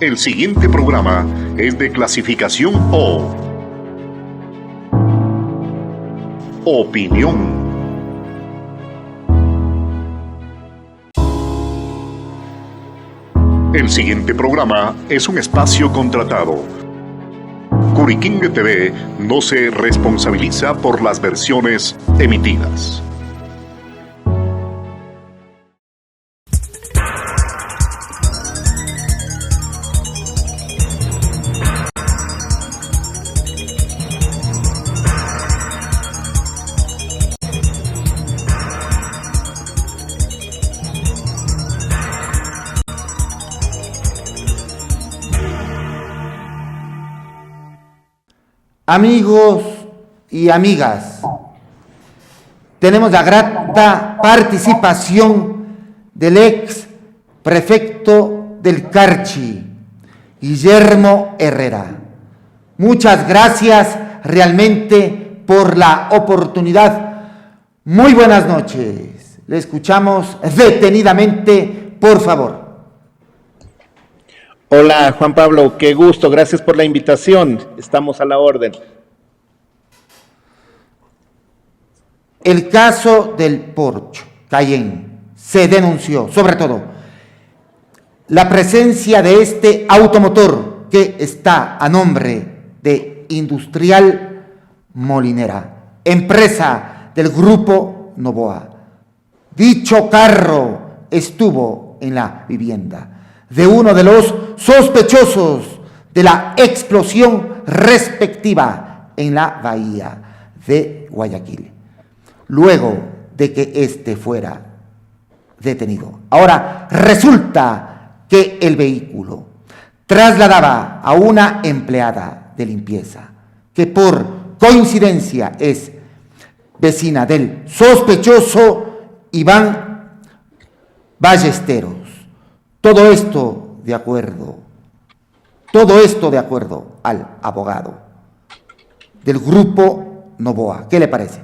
El siguiente programa es de clasificación O. Opinión. El siguiente programa es un espacio contratado. Curiquingue TV no se responsabiliza por las versiones emitidas. Amigos y amigas, tenemos la grata participación del ex prefecto del Carchi, Guillermo Herrera. Muchas gracias realmente por la oportunidad. Muy buenas noches. Le escuchamos detenidamente, por favor. Hola Juan Pablo, qué gusto, gracias por la invitación, estamos a la orden. El caso del Porcho Cayenne se denunció, sobre todo, la presencia de este automotor que está a nombre de Industrial Molinera, empresa del Grupo Novoa. Dicho carro estuvo en la vivienda de uno de los sospechosos de la explosión respectiva en la bahía de Guayaquil, luego de que éste fuera detenido. Ahora resulta que el vehículo trasladaba a una empleada de limpieza, que por coincidencia es vecina del sospechoso Iván Ballesteros. Todo esto de acuerdo al abogado del Grupo Novoa. ¿Qué le parece?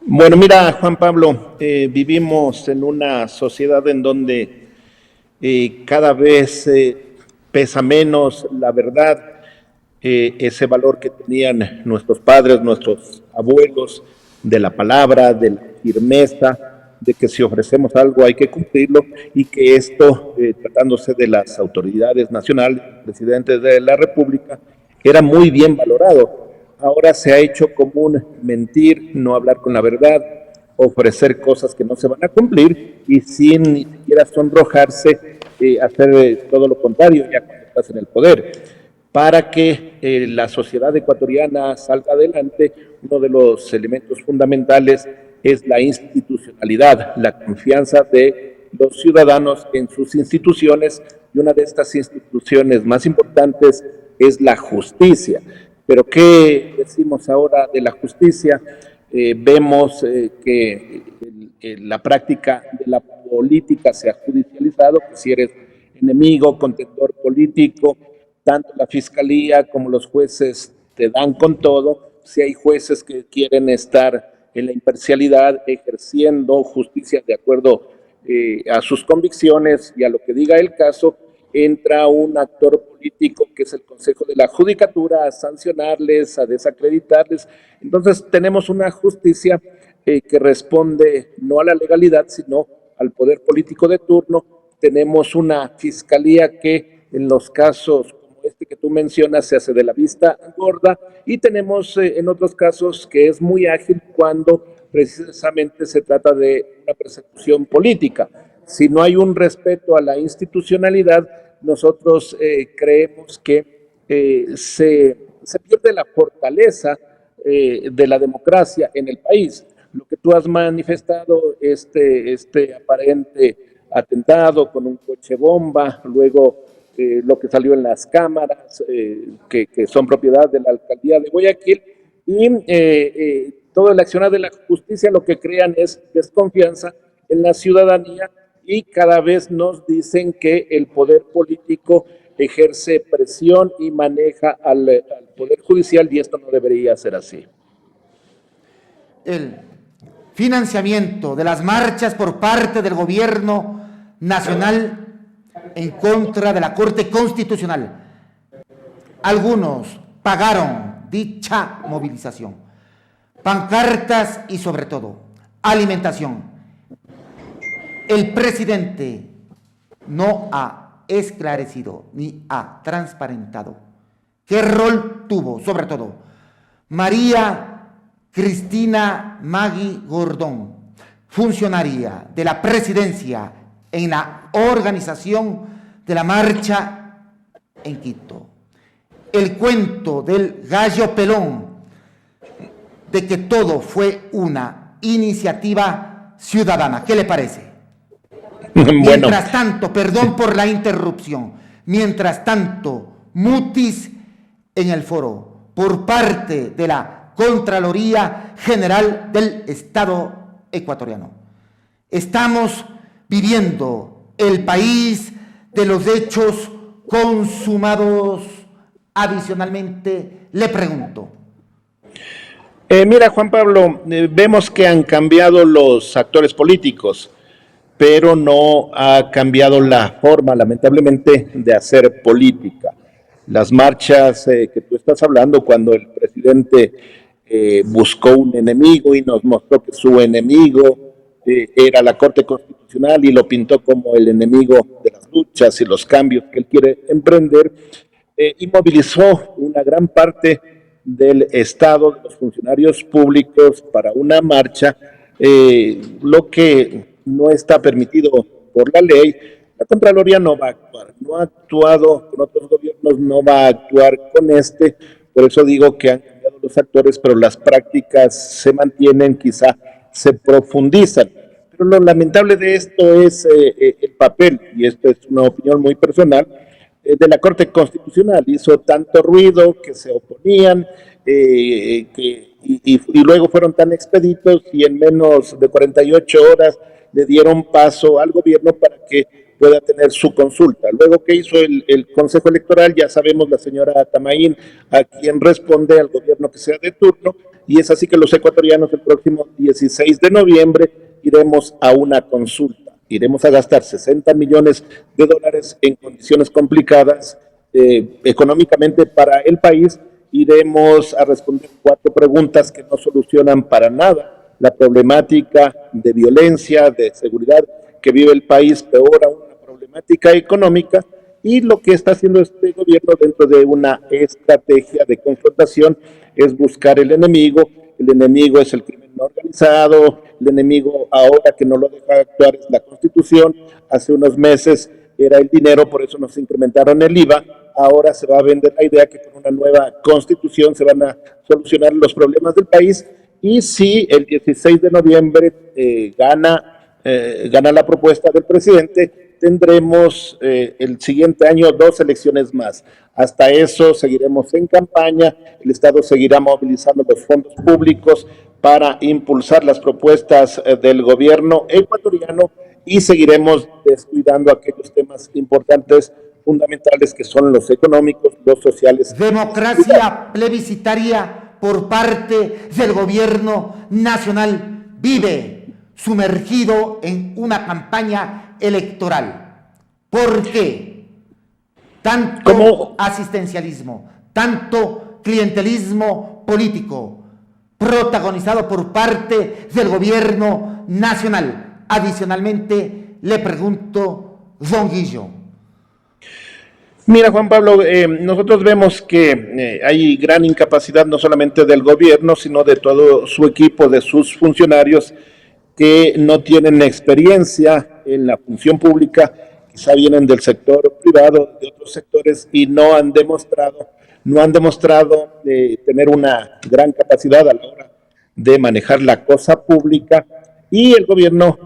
Bueno, mira Juan Pablo, vivimos en una sociedad en donde cada vez pesa menos la verdad, ese valor que tenían nuestros padres, nuestros abuelos, de la palabra, de la firmeza, de que si ofrecemos algo hay que cumplirlo, y que esto, tratándose de las autoridades nacionales, presidentes de la República, era muy bien valorado. Ahora se ha hecho común mentir, no hablar con la verdad, ofrecer cosas que no se van a cumplir y sin ni siquiera sonrojarse, hacer todo lo contrario ya cuando estás en el poder. Para que la sociedad ecuatoriana salga adelante, uno de los elementos fundamentales es la institucionalidad, la confianza de los ciudadanos en sus instituciones, y una de estas instituciones más importantes es la justicia. Pero ¿qué decimos ahora de la justicia? Vemos que la práctica de la política se ha judicializado, que si eres enemigo, contendor político, tanto la fiscalía como los jueces te dan con todo. Si hay jueces que quieren estar en la imparcialidad, ejerciendo justicia de acuerdo a sus convicciones y a lo que diga el caso, entra un actor político que es el Consejo de la Judicatura a sancionarles, a desacreditarles. Entonces tenemos una justicia que responde no a la legalidad, sino al poder político de turno. Tenemos una fiscalía que en los casos como este que tú mencionas se hace de la vista gorda, y tenemos en otros casos que es muy ágil cuando precisamente se trata de una persecución política. Si no hay un respeto a la institucionalidad, nosotros creemos que se pierde la fortaleza de la democracia en el país. Lo que tú has manifestado, este aparente atentado con un coche bomba, luego lo que salió en las cámaras, que son propiedad de la alcaldía de Guayaquil, y todo el accionar de la justicia lo que crean es desconfianza en la ciudadanía, y cada vez nos dicen que el poder político ejerce presión y maneja al poder judicial, y esto no debería ser así. El financiamiento de las marchas por parte del gobierno nacional en contra de la Corte Constitucional. Algunos pagaron dicha movilización. Pancartas y sobre todo alimentación. El presidente no ha esclarecido ni ha transparentado qué rol tuvo, sobre todo, María Cristina Magui Gordón, funcionaria de la presidencia en la organización de la marcha en Quito. El cuento del gallo pelón de que todo fue una iniciativa ciudadana. ¿Qué le parece? Bueno. Mientras tanto, perdón por la interrupción, mientras tanto, mutis en el foro por parte de la Contraloría General del Estado ecuatoriano. Estamos viviendo el país de los hechos consumados. Adicionalmente, le pregunto. Mira, Juan Pablo, vemos que han cambiado los actores políticos, pero no ha cambiado la forma, lamentablemente, de hacer política. Las marchas que tú estás hablando, cuando el presidente buscó un enemigo y nos mostró que su enemigo era la Corte Constitucional y lo pintó como el enemigo de las luchas y los cambios que él quiere emprender, y movilizó una gran parte del Estado, de los funcionarios públicos para una marcha, lo que no está permitido por la ley. La Contraloría no va a actuar, no ha actuado con otros gobiernos, no va a actuar con este, por eso digo que han cambiado los actores, pero las prácticas se mantienen, quizá se profundizan. Pero lo lamentable de esto es el papel, y esto es una opinión muy personal, de la Corte Constitucional. Hizo tanto ruido que se oponían, y luego fueron tan expeditos y en menos de 48 horas le dieron paso al gobierno para que pueda tener su consulta. Luego, ¿qué hizo el Consejo Electoral? Ya sabemos, la señora Tamaín, a quien responde al gobierno que sea de turno, y es así que los ecuatorianos el próximo 16 de noviembre iremos a una consulta. Iremos a gastar $60 millones en condiciones complicadas económicamente para el país. Iremos a responder 4 preguntas que no solucionan para nada la problemática de violencia, de seguridad que vive el país, peor aún la problemática económica, y lo que está haciendo este gobierno dentro de una estrategia de confrontación es buscar el enemigo. El enemigo es el crimen organizado, el enemigo ahora que no lo deja actuar es la Constitución, hace unos meses era el dinero, por eso nos incrementaron el IVA, ahora se va a vender la idea que con una nueva Constitución se van a solucionar los problemas del país, y si el 16 de noviembre gana la propuesta del presidente, tendremos el siguiente año 2 elecciones más. Hasta eso seguiremos en campaña, el Estado seguirá movilizando los fondos públicos para impulsar las propuestas del gobierno ecuatoriano, y seguiremos descuidando aquellos temas importantes, fundamentales, que son los económicos, los sociales. Democracia plebiscitaria por parte del gobierno nacional vive sumergido en una campaña electoral. ¿Por qué? Tanto asistencialismo, tanto clientelismo político protagonizado por parte del gobierno nacional. Adicionalmente, le pregunto, don Guillo. Mira, Juan Pablo, nosotros vemos que hay gran incapacidad no solamente del gobierno, sino de todo su equipo, de sus funcionarios, que no tienen experiencia en la función pública, quizá vienen del sector privado, de otros sectores, y no han demostrado tener una gran capacidad a la hora de manejar la cosa pública, y el gobierno,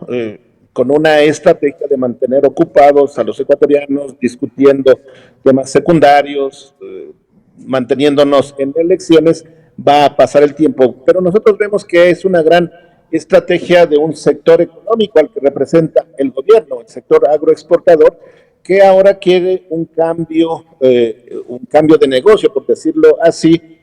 con una estrategia de mantener ocupados a los ecuatorianos, discutiendo temas secundarios, manteniéndonos en elecciones, va a pasar el tiempo. Pero nosotros vemos que es una gran estrategia de un sector económico al que representa el gobierno, el sector agroexportador, que ahora quiere un cambio de negocio, por decirlo así.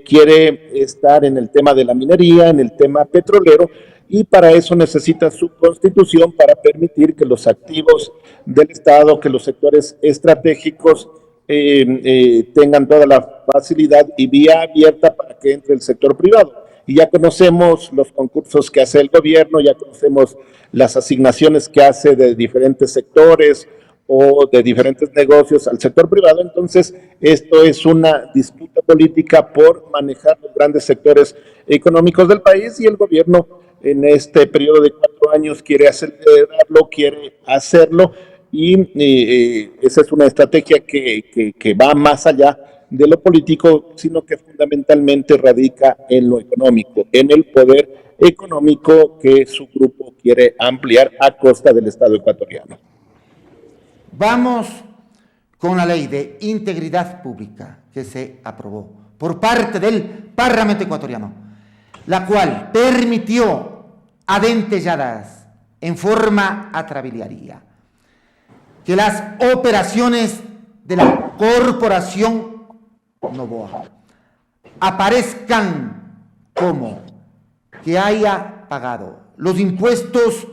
Quiere estar en el tema de la minería, en el tema petrolero, y para eso necesita su constitución para permitir que los activos del Estado, que los sectores estratégicos tengan toda la facilidad y vía abierta para que entre el sector privado. Y ya conocemos los concursos que hace el gobierno, ya conocemos las asignaciones que hace de diferentes sectores o de diferentes negocios al sector privado. Entonces, esto es una disputa política por manejar los grandes sectores económicos del país, y el gobierno en este periodo de 4 años quiere acelerarlo, quiere hacerlo, y esa es una estrategia que va más allá de lo político, sino que fundamentalmente radica en lo económico, en el poder económico que su grupo quiere ampliar a costa del Estado ecuatoriano. Vamos con la ley de integridad pública que se aprobó por parte del Parlamento ecuatoriano, la cual permitió a dentelladas en forma atrabiliaria que las operaciones de la Corporación Noboa aparezcan como que haya pagado los impuestos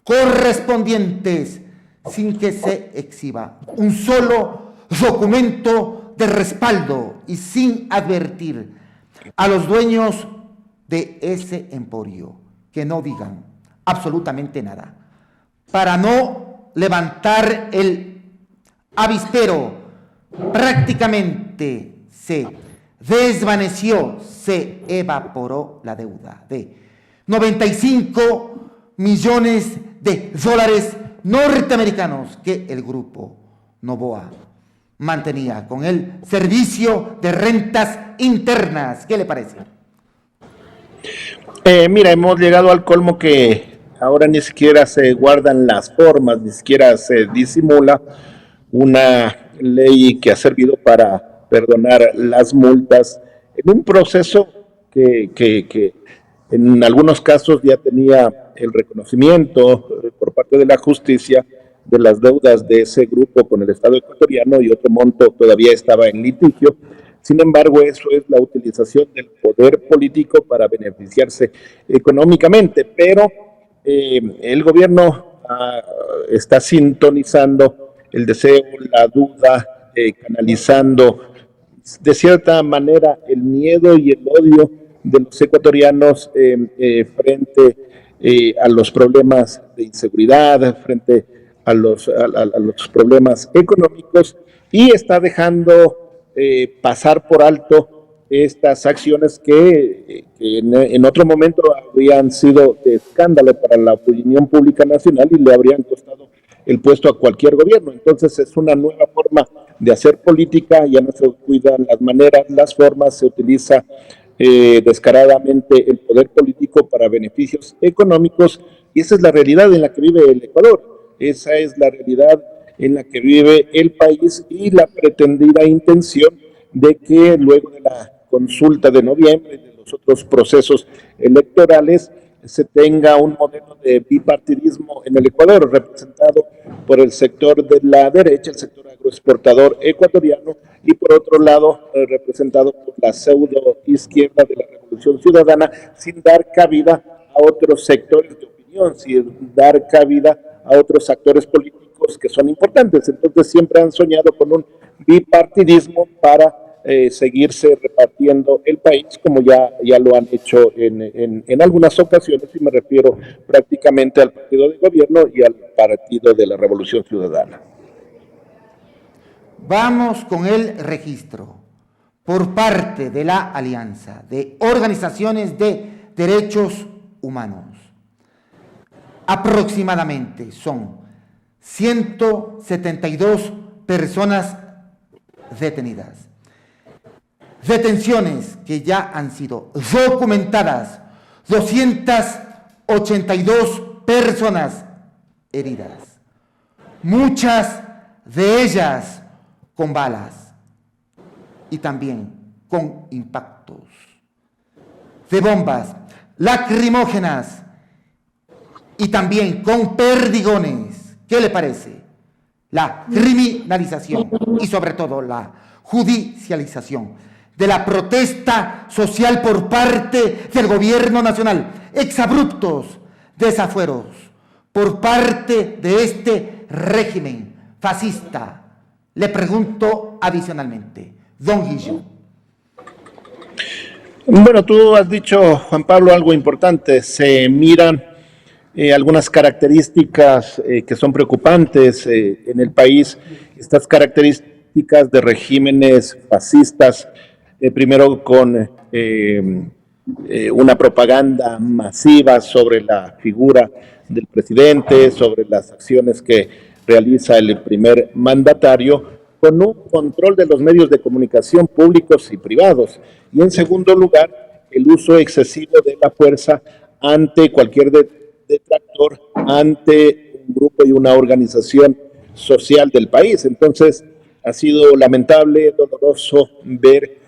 correspondientes sin que se exhiba un solo documento de respaldo y sin advertir a los dueños de ese emporio que no digan absolutamente nada, para no levantar el avispero. Prácticamente se desvaneció, se evaporó la deuda de 95 millones de dólares norteamericanos que el grupo Noboa mantenía con el Servicio de Rentas Internas. ¿Qué le parece? Mira, hemos llegado al colmo que ahora ni siquiera se guardan las formas, ni siquiera se disimula una ley que ha servido para perdonar las multas en un proceso que en algunos casos ya tenía el reconocimiento por parte de la justicia de las deudas de ese grupo con el Estado ecuatoriano, y otro monto todavía estaba en litigio. Sin embargo, eso es la utilización del poder político para beneficiarse económicamente, pero el gobierno está sintonizando el deseo, la duda, canalizando de cierta manera el miedo y el odio de los ecuatorianos frente a los problemas de inseguridad, frente a los problemas económicos, y está dejando pasar por alto estas acciones que en otro momento habrían sido de escándalo para la opinión pública nacional y le habrían costado el puesto a cualquier gobierno. Entonces es una nueva forma de hacer política, ya no se cuidan las maneras, las formas, se utiliza descaradamente el poder político para beneficios económicos, y esa es la realidad en la que vive el Ecuador, esa es la realidad en la que vive el país, y la pretendida intención de que luego de la consulta de noviembre y de los otros procesos electorales se tenga un modelo de bipartidismo en el Ecuador, representado por el sector de la derecha, el sector agroexportador ecuatoriano, y por otro lado representado por la pseudo izquierda de la Revolución Ciudadana, sin dar cabida a otros sectores de opinión, sin dar cabida a otros actores políticos que son importantes. Entonces siempre han soñado con un bipartidismo para seguirse repartiendo el país, como ya lo han hecho en algunas ocasiones, y me refiero prácticamente al partido de gobierno y al partido de la Revolución Ciudadana. Vamos con el registro por parte de la Alianza de Organizaciones de Derechos Humanos. Aproximadamente son 172 personas detenidas. Detenciones que ya han sido documentadas, 282 personas heridas, muchas de ellas con balas y también con impactos de bombas lacrimógenas y también con perdigones. ¿Qué le parece? La criminalización y sobre todo la judicialización de la protesta social por parte del gobierno nacional, exabruptos desafueros por parte de este régimen fascista. Le pregunto adicionalmente, don Guillo. Bueno, tú has dicho, Juan Pablo, algo importante. Se miran algunas características que son preocupantes en el país. Estas características de regímenes fascistas, primero con una propaganda masiva sobre la figura del presidente, sobre las acciones que realiza el primer mandatario, con un control de los medios de comunicación públicos y privados. Y en segundo lugar, el uso excesivo de la fuerza ante cualquier detractor, ante un grupo y una organización social del país. Entonces, ha sido lamentable, doloroso ver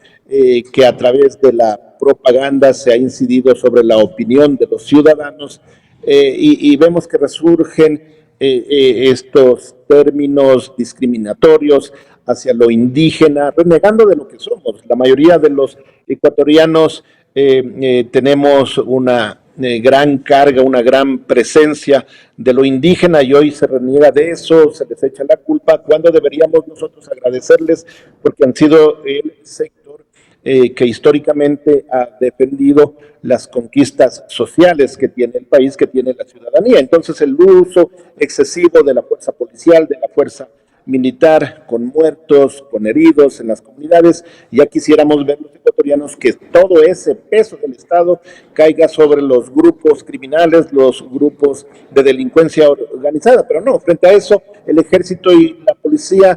que a través de la propaganda se ha incidido sobre la opinión de los ciudadanos y vemos que resurgen estos términos discriminatorios hacia lo indígena, renegando de lo que somos. La mayoría de los ecuatorianos tenemos una gran carga, una gran presencia de lo indígena y hoy se reniega de eso, se les echa la culpa, cuando deberíamos nosotros agradecerles porque han sido el sector que históricamente ha defendido las conquistas sociales que tiene el país, que tiene la ciudadanía. Entonces el uso excesivo de la fuerza policial, de la fuerza militar, con muertos, con heridos en las comunidades, ya quisiéramos ver los ecuatorianos que todo ese peso del Estado caiga sobre los grupos criminales, los grupos de delincuencia organizada, pero no, frente a eso el ejército y la policía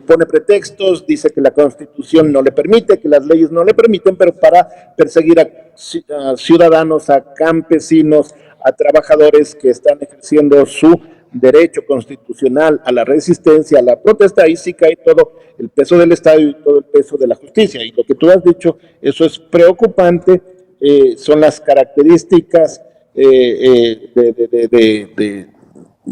pone pretextos, dice que la Constitución no le permite, que las leyes no le permiten, pero para perseguir a ciudadanos, a campesinos, a trabajadores que están ejerciendo su derecho constitucional a la resistencia, a la protesta, ahí sí cae todo el peso del Estado y todo el peso de la justicia. Y lo que tú has dicho, eso es preocupante, son las características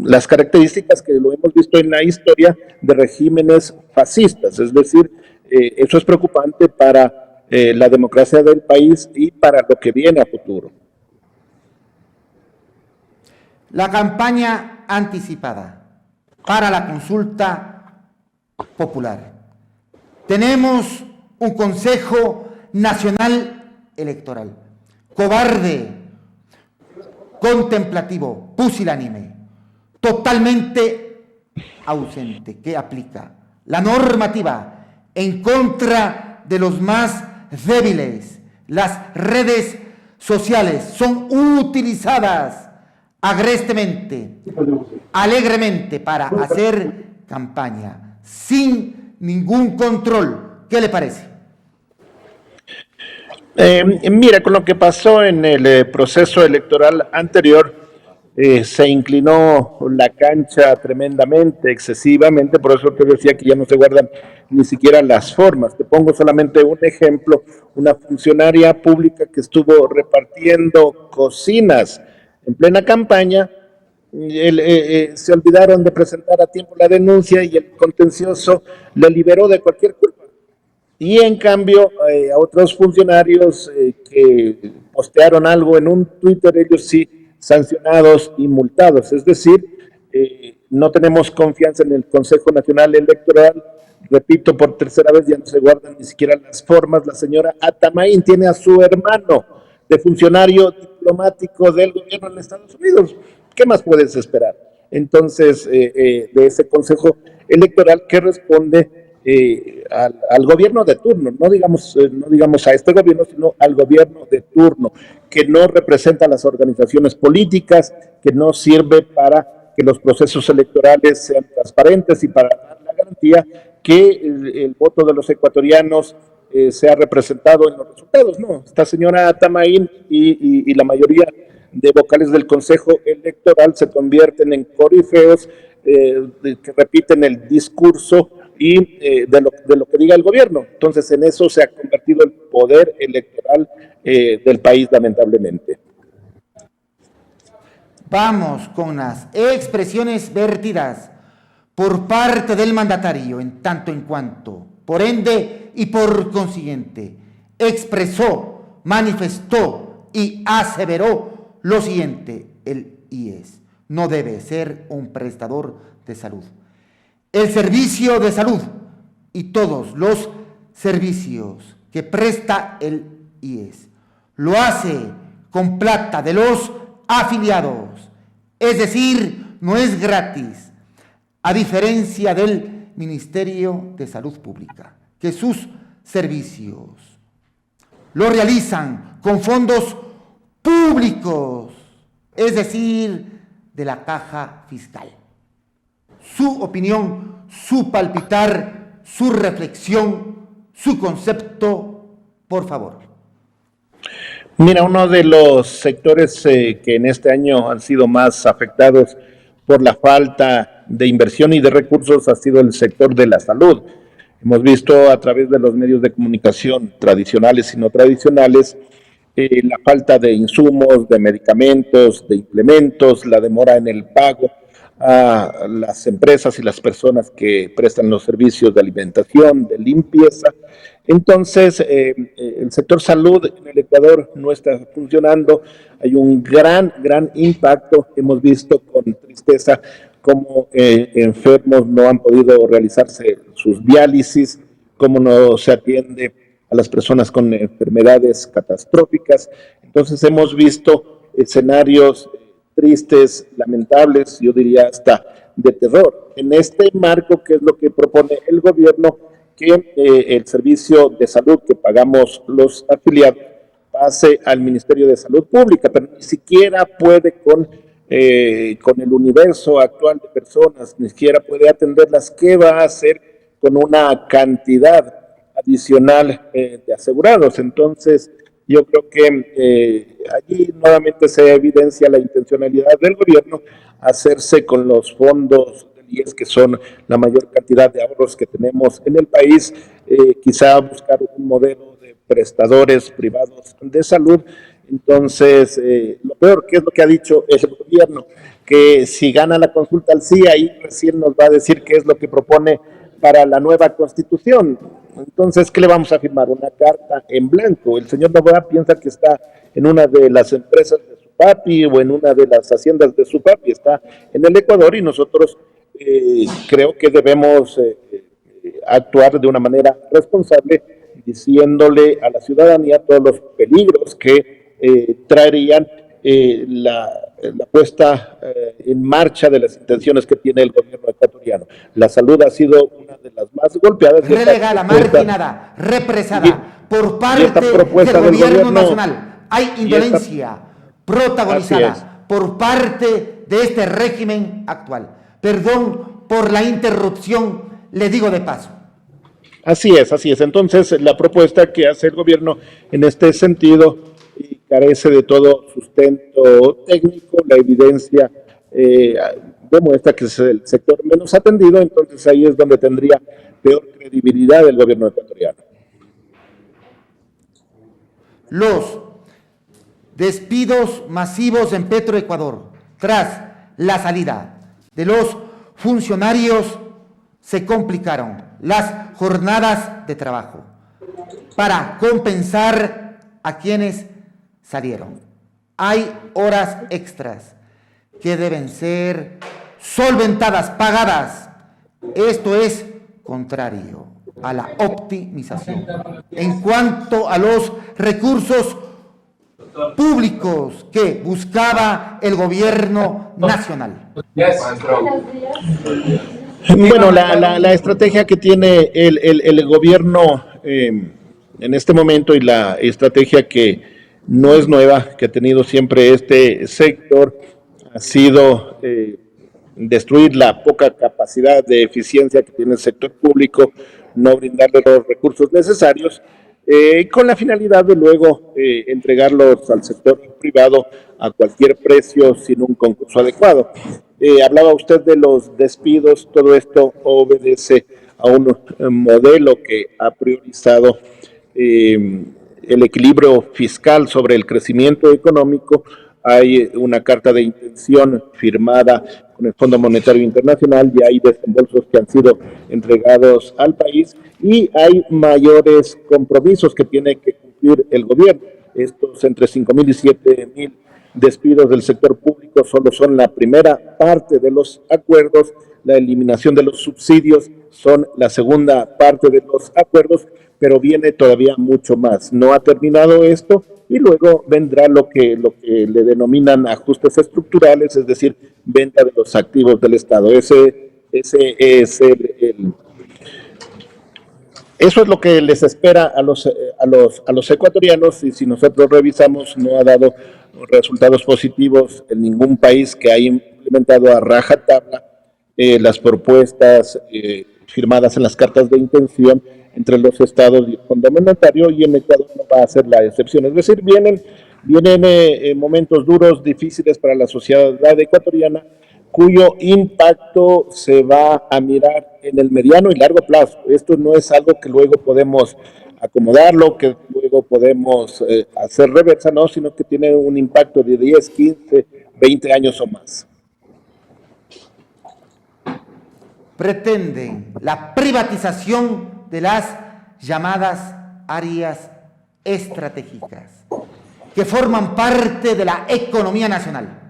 las características que lo hemos visto en la historia de regímenes fascistas, es decir, eso es preocupante para la democracia del país y para lo que viene a futuro. La campaña anticipada para la consulta popular. Tenemos un Consejo Nacional Electoral cobarde, contemplativo, pusilánime, totalmente ausente, que aplica la normativa en contra de los más débiles. Las redes sociales son utilizadas agrestivamente, alegremente para hacer campaña, sin ningún control. ¿Qué le parece? Mira, con lo que pasó en el proceso electoral anterior, se inclinó la cancha tremendamente, excesivamente, por eso te decía que ya no se guardan ni siquiera las formas. Te pongo solamente un ejemplo, una funcionaria pública que estuvo repartiendo cocinas en plena campaña, se olvidaron de presentar a tiempo la denuncia y el contencioso le liberó de cualquier culpa. Y en cambio, a otros funcionarios que postearon algo en un Twitter, ellos sí sancionados y multados. Es decir, no tenemos confianza en el Consejo Nacional Electoral. Repito, por tercera vez ya no se guardan ni siquiera las formas. La señora Atamaín tiene a su hermano de funcionario diplomático del gobierno en Estados Unidos. ¿Qué más puedes esperar? Entonces, de ese Consejo Electoral que responde al gobierno de turno, no digamos a este gobierno, sino al gobierno de turno, que no representa a las organizaciones políticas, que no sirve para que los procesos electorales sean transparentes y para dar la garantía que el voto de los ecuatorianos sea representado en los resultados. No, esta señora Atamaín y la mayoría de vocales del Consejo Electoral se convierten en corifeos que repiten el discurso y de lo que diga el gobierno. Entonces, en eso se ha convertido el poder electoral del país, lamentablemente. Vamos con las expresiones vertidas por parte del mandatario, en tanto en cuanto, por ende, y por consiguiente expresó, manifestó y aseveró lo siguiente: el IES no debe ser un prestador de salud. El servicio de salud y todos los servicios que presta el IES lo hace con plata de los afiliados, es decir, no es gratis, a diferencia del Ministerio de Salud Pública, que sus servicios lo realizan con fondos públicos, es decir, de la caja fiscal. Su opinión, su palpitar, su reflexión, su concepto, por favor. Mira, uno de los sectores que en este año han sido más afectados por la falta de inversión y de recursos ha sido el sector de la salud. Hemos visto a través de los medios de comunicación tradicionales y no tradicionales la falta de insumos, de medicamentos, de implementos, la demora en el pago a las empresas y las personas que prestan los servicios de alimentación, de limpieza. Entonces, el sector salud en el Ecuador no está funcionando. Hay un gran impacto. Hemos visto con tristeza cómo enfermos no han podido realizarse sus diálisis, cómo no se atiende a las personas con enfermedades catastróficas. Entonces hemos visto escenarios tristes, lamentables, yo diría hasta de terror. En este marco, ¿qué es lo que propone el gobierno? Que el servicio de salud que pagamos los afiliados pase al Ministerio de Salud Pública, pero ni siquiera puede con el universo actual de personas, ni siquiera puede atenderlas. ¿Qué va a hacer con una cantidad adicional de asegurados? Entonces, yo creo que allí nuevamente se evidencia la intencionalidad del gobierno hacerse con los fondos del IES, que son la mayor cantidad de ahorros que tenemos en el país, quizá buscar un modelo de prestadores privados de salud. Entonces, lo peor, ¿qué es lo que ha dicho el gobierno? Que si gana la consulta al sí, ahí recién nos va a decir qué es lo que propone para la nueva constitución. Entonces, ¿qué le vamos a firmar? Una carta en blanco. El señor Noboa piensa que está en una de las empresas de su papi o en una de las haciendas de su papi. Está en el Ecuador y nosotros creo que debemos actuar de una manera responsable, diciéndole a la ciudadanía todos los peligros que traerían la puesta en marcha de las intenciones que tiene el gobierno ecuatoriano. La salud ha sido una de las más golpeadas. Relegada, marginada, represada por parte del gobierno nacional. Hay indolencia protagonizada por parte de este régimen actual. Perdón por la interrupción, le digo de paso. Así es, así es. Entonces, la propuesta que hace el gobierno en este sentido carece de todo sustento técnico. La evidencia demuestra que es el sector menos atendido, entonces ahí es donde tendría peor credibilidad el gobierno ecuatoriano. Los despidos masivos en Petroecuador tras la salida de los funcionarios se complicaron las jornadas de trabajo para compensar a quienes salieron. Hay horas extras que deben ser solventadas, pagadas. Esto es contrario a la optimización. En cuanto a los recursos públicos que buscaba el gobierno nacional. Bueno, la estrategia que tiene el gobierno en este momento, y la estrategia que no es nueva, que ha tenido siempre este sector, ha sido destruir la poca capacidad de eficiencia que tiene el sector público, no brindarle los recursos necesarios, con la finalidad de luego entregarlos al sector privado a cualquier precio sin un concurso adecuado. Hablaba usted de los despidos. Todo esto obedece a un modelo que ha priorizado el equilibrio fiscal sobre el crecimiento económico hay una carta de intención firmada con el Fondo Monetario Internacional y hay desembolsos que han sido entregados al país y hay mayores compromisos que tiene que cumplir el gobierno. Estos entre 5,000 y 7,000 despidos del sector público solo son la primera parte de los acuerdos, la eliminación de los subsidios son la segunda parte de los acuerdos, pero viene todavía mucho más. No ha terminado esto y luego vendrá lo que le denominan ajustes estructurales, es decir, venta de los activos del Estado. Ese es eso es lo que les espera a los ecuatorianos, y si nosotros revisamos, no ha dado resultados positivos en ningún país que haya implementado a rajatabla las propuestas firmadas en las cartas de intención entre los estados y el Fondo Monetario, y en Ecuador no va a ser la excepción. Es decir, vienen momentos duros, difíciles para la sociedad ecuatoriana, cuyo impacto se va a mirar en el mediano y largo plazo. Esto no es algo que luego podemos acomodarlo, que luego podemos hacer reversa, no, sino que tiene un impacto de 10, 15, 20 años o más. Pretenden la privatización de las llamadas áreas estratégicas, que forman parte de la economía nacional.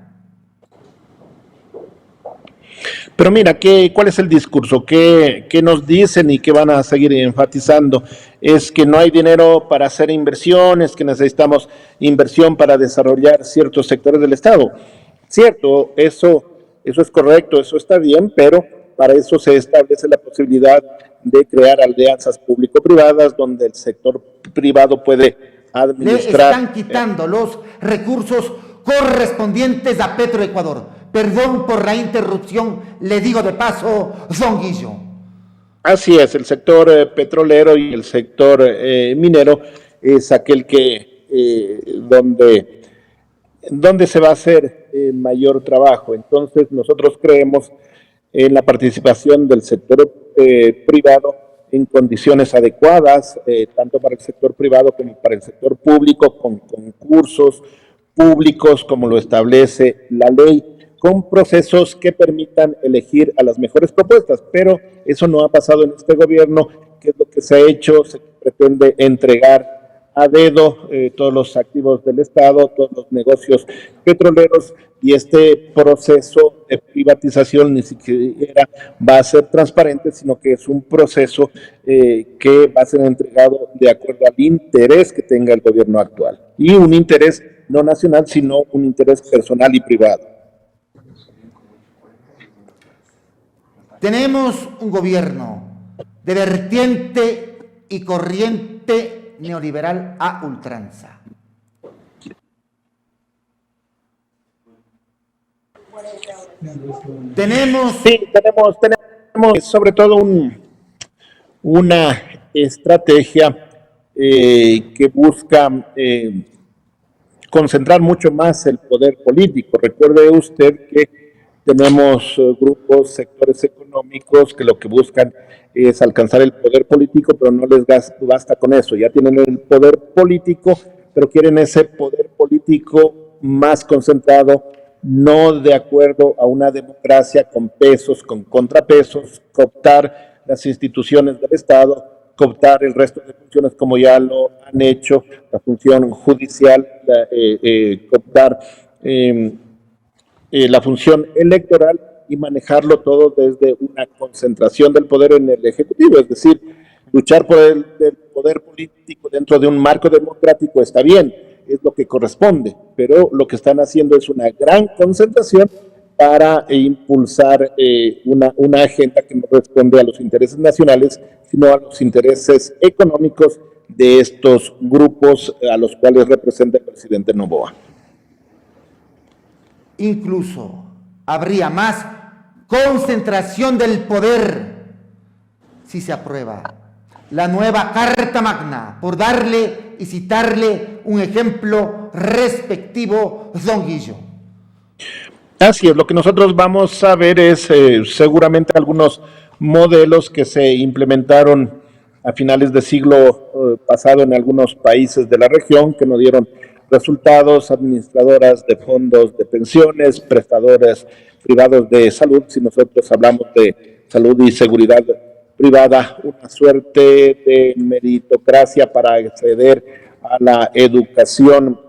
Pero mira, ¿cuál es el discurso? ¿Qué nos dicen y qué van a seguir enfatizando? Es que no hay dinero para hacer inversiones, que necesitamos inversión para desarrollar ciertos sectores del Estado. Cierto, eso es correcto, eso está bien, pero para eso se establece la posibilidad de crear alianzas público-privadas donde el sector privado puede administrar. Le están quitando los recursos correspondientes a Petroecuador. Perdón por la interrupción, le digo de paso, don Guillo. Así es, el sector petrolero y el sector minero es aquel que donde se va a hacer mayor trabajo. Entonces nosotros creemos en la participación del sector privado en condiciones adecuadas, tanto para el sector privado como para el sector público, con concursos públicos como lo establece la ley, con procesos que permitan elegir a las mejores propuestas, pero eso no ha pasado en este gobierno. ¿Qué es lo que se ha hecho? Se pretende entregar a dedo todos los activos del Estado, todos los negocios petroleros, y este proceso de privatización ni siquiera va a ser transparente, sino que es un proceso que va a ser entregado de acuerdo al interés que tenga el gobierno actual, y un interés no nacional, sino un interés personal y privado. Tenemos un gobierno de vertiente y corriente neoliberal a ultranza. Tenemos sobre todo una estrategia que busca concentrar mucho más el poder político. Recuerde usted que tenemos grupos, sectores económicos que lo que buscan es alcanzar el poder político, pero no les basta con eso. Ya tienen el poder político, pero quieren ese poder político más concentrado, no de acuerdo a una democracia con pesos, con contrapesos, cooptar las instituciones del Estado, cooptar el resto de funciones como ya lo han hecho, la función judicial, cooptar la función electoral y manejarlo todo desde una concentración del poder en el Ejecutivo. Es decir, luchar por el poder político dentro de un marco democrático está bien, es lo que corresponde, pero lo que están haciendo es una gran concentración para impulsar una agenda que no responde a los intereses nacionales, sino a los intereses económicos de estos grupos a los cuales representa el presidente Noboa. Incluso habría más concentración del poder si se aprueba la nueva Carta Magna, por darle y citarle un ejemplo respectivo, don Guillo. Así es, lo que nosotros vamos a ver es seguramente algunos modelos que se implementaron a finales del siglo pasado en algunos países de la región, que no dieron resultados, administradoras de fondos de pensiones, prestadores privados de salud, si nosotros hablamos de salud y seguridad privada, una suerte de meritocracia para acceder a la educación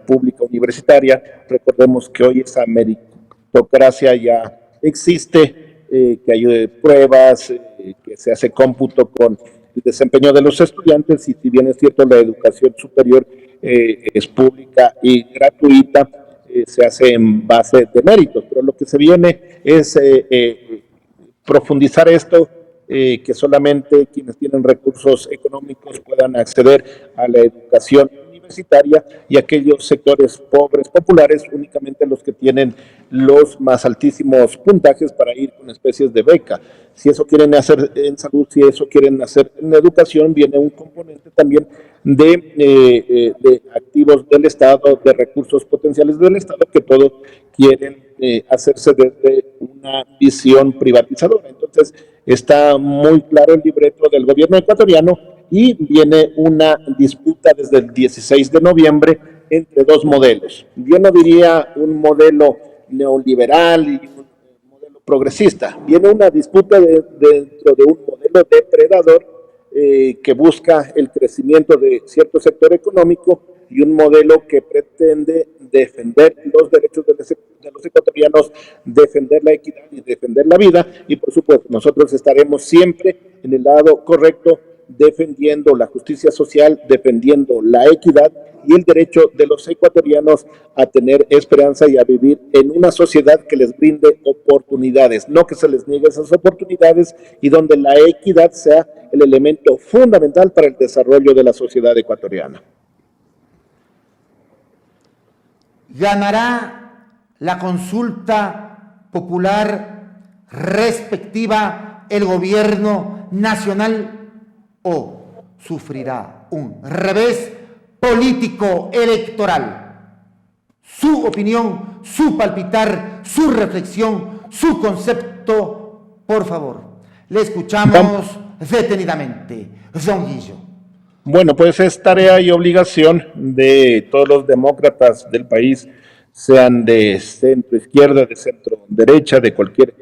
pública universitaria. Recordemos que hoy esa meritocracia ya existe, que hay pruebas, que se hace cómputo con el desempeño de los estudiantes, y si bien es cierto la educación superior es pública y gratuita, se hace en base de méritos, pero lo que se viene es profundizar esto, que solamente quienes tienen recursos económicos puedan acceder a la educación universitaria, y aquellos sectores pobres, populares, únicamente los que tienen los más altísimos puntajes para ir con especies de beca. Si eso quieren hacer en salud, si eso quieren hacer en educación, viene un componente también de activos del Estado, de recursos potenciales del Estado, que todos quieren hacerse desde una visión privatizadora. Entonces, está muy claro el libreto del gobierno ecuatoriano, y viene una disputa desde el 16 de noviembre entre dos modelos. Yo no diría un modelo neoliberal y un modelo progresista. Viene una disputa dentro de un modelo depredador que busca el crecimiento de cierto sector económico, y un modelo que pretende defender los derechos de los ecuatorianos, defender la equidad y defender la vida. Y por supuesto, nosotros estaremos siempre en el lado correcto, defendiendo la justicia social, defendiendo la equidad y el derecho de los ecuatorianos a tener esperanza y a vivir en una sociedad que les brinde oportunidades, no que se les niegue esas oportunidades, y donde la equidad sea el elemento fundamental para el desarrollo de la sociedad ecuatoriana. ¿Ganará la consulta popular respectiva el gobierno nacional o sufrirá un revés político electoral? Su opinión, su palpitar, su reflexión, su concepto, por favor. Le escuchamos detenidamente. Don Guillo. Bueno, pues es tarea y obligación de todos los demócratas del país, sean de centro izquierda, de centro derecha, de cualquier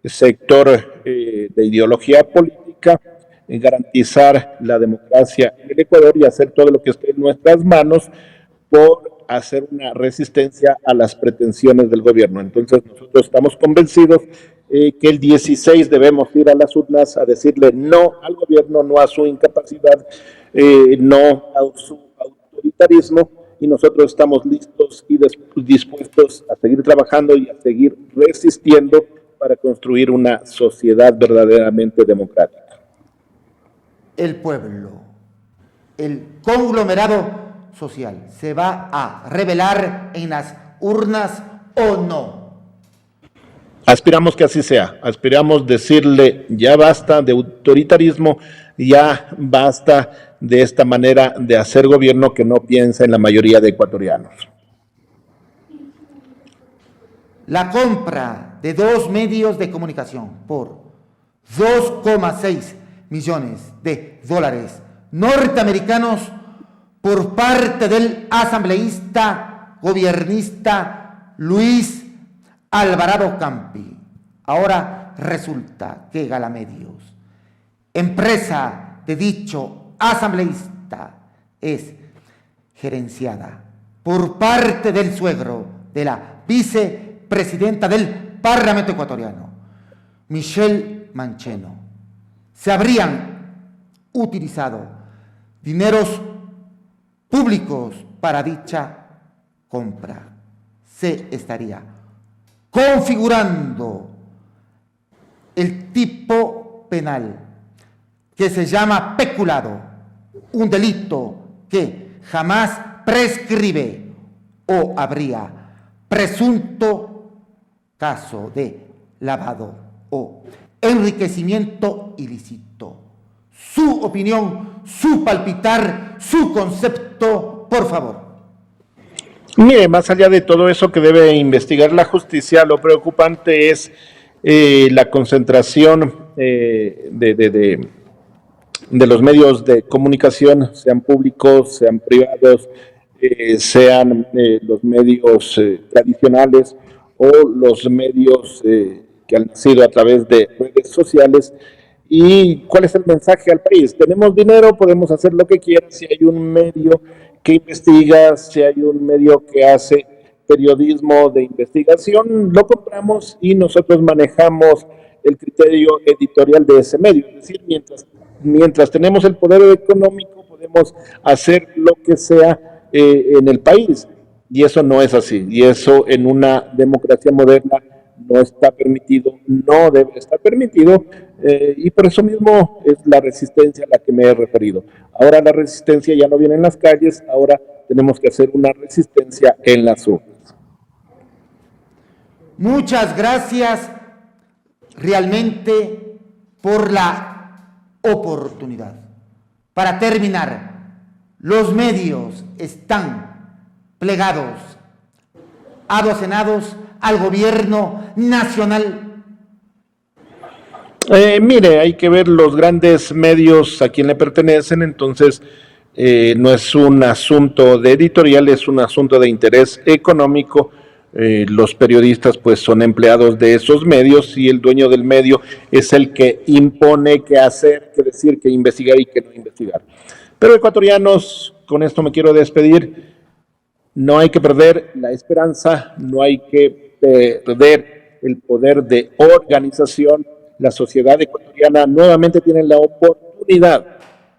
sector de ideología política, garantizar la democracia en el Ecuador y hacer todo lo que esté en nuestras manos por hacer una resistencia a las pretensiones del gobierno. Entonces nosotros estamos convencidos que el 16 debemos ir a las urnas a decirle no al gobierno, no a su incapacidad, no a su autoritarismo, y nosotros estamos listos y dispuestos a seguir trabajando y a seguir resistiendo para construir una sociedad verdaderamente democrática. El pueblo, el conglomerado social, ¿se va a revelar en las urnas o no? Aspiramos que así sea, aspiramos decirle ya basta de autoritarismo, ya basta de esta manera de hacer gobierno que no piensa en la mayoría de ecuatorianos. La compra de 2 medios de comunicación por 2,6 millones de dólares norteamericanos por parte del asambleísta gobiernista Luis Alvarado Campi. Ahora resulta que Galamedios, empresa de dicho asambleísta, es gerenciada por parte del suegro de la vicepresidenta del Parlamento ecuatoriano, Michelle Mancheno. Se habrían utilizado dineros públicos para dicha compra. Se estaría configurando el tipo penal que se llama peculado, un delito que jamás prescribe, o habría presunto caso de lavado o enriquecimiento ilícito. Su opinión, su palpitar, su concepto, por favor. Mire, más allá de todo eso que debe investigar la justicia, lo preocupante es la concentración de los medios de comunicación, sean públicos, sean privados, sean los medios tradicionales o los medios que han nacido a través de redes sociales. ¿Y cuál es el mensaje al país? Tenemos dinero, podemos hacer lo que quieran. Si hay un medio que investiga, si hay un medio que hace periodismo de investigación, lo compramos y nosotros manejamos el criterio editorial de ese medio. Es decir, mientras tenemos el poder económico, podemos hacer lo que sea en el país. Y eso no es así. Y eso en una democracia moderna no está permitido, no debe estar permitido, y por eso mismo es la resistencia a la que me he referido. Ahora la resistencia ya no viene en las calles, ahora tenemos que hacer una resistencia en las urnas. Muchas gracias realmente por la oportunidad. Para terminar, los medios están plegados, adocenados al gobierno nacional. Mire, hay que ver los grandes medios a quién le pertenecen, entonces no es un asunto de editorial, es un asunto de interés económico. Los periodistas pues son empleados de esos medios y el dueño del medio es el que impone qué hacer, qué decir, qué investigar y qué no investigar. Pero ecuatorianos, con esto me quiero despedir. No hay que perder la esperanza, no hay que perder el poder de organización. La sociedad ecuatoriana nuevamente tiene la oportunidad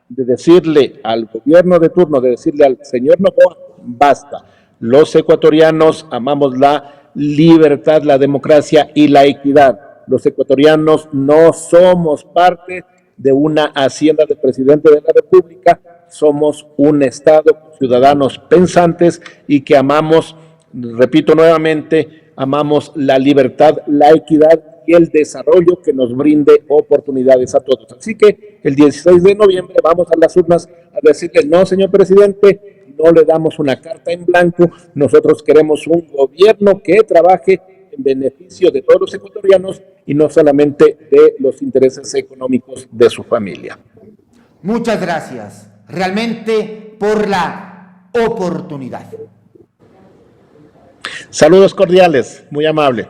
de decirle al gobierno de turno, de decirle al señor Noboa, basta. Los ecuatorianos amamos la libertad, la democracia y la equidad. Los ecuatorianos no somos parte de una hacienda del presidente de la República, somos un Estado con ciudadanos pensantes y que amamos, repito nuevamente, amamos la libertad, la equidad y el desarrollo que nos brinde oportunidades a todos. Así que el 16 de noviembre vamos a las urnas a decirle, no, señor presidente, no le damos una carta en blanco, nosotros queremos un gobierno que trabaje en beneficio de todos los ecuatorianos y no solamente de los intereses económicos de su familia. Muchas gracias realmente por la oportunidad. Saludos cordiales, muy amable.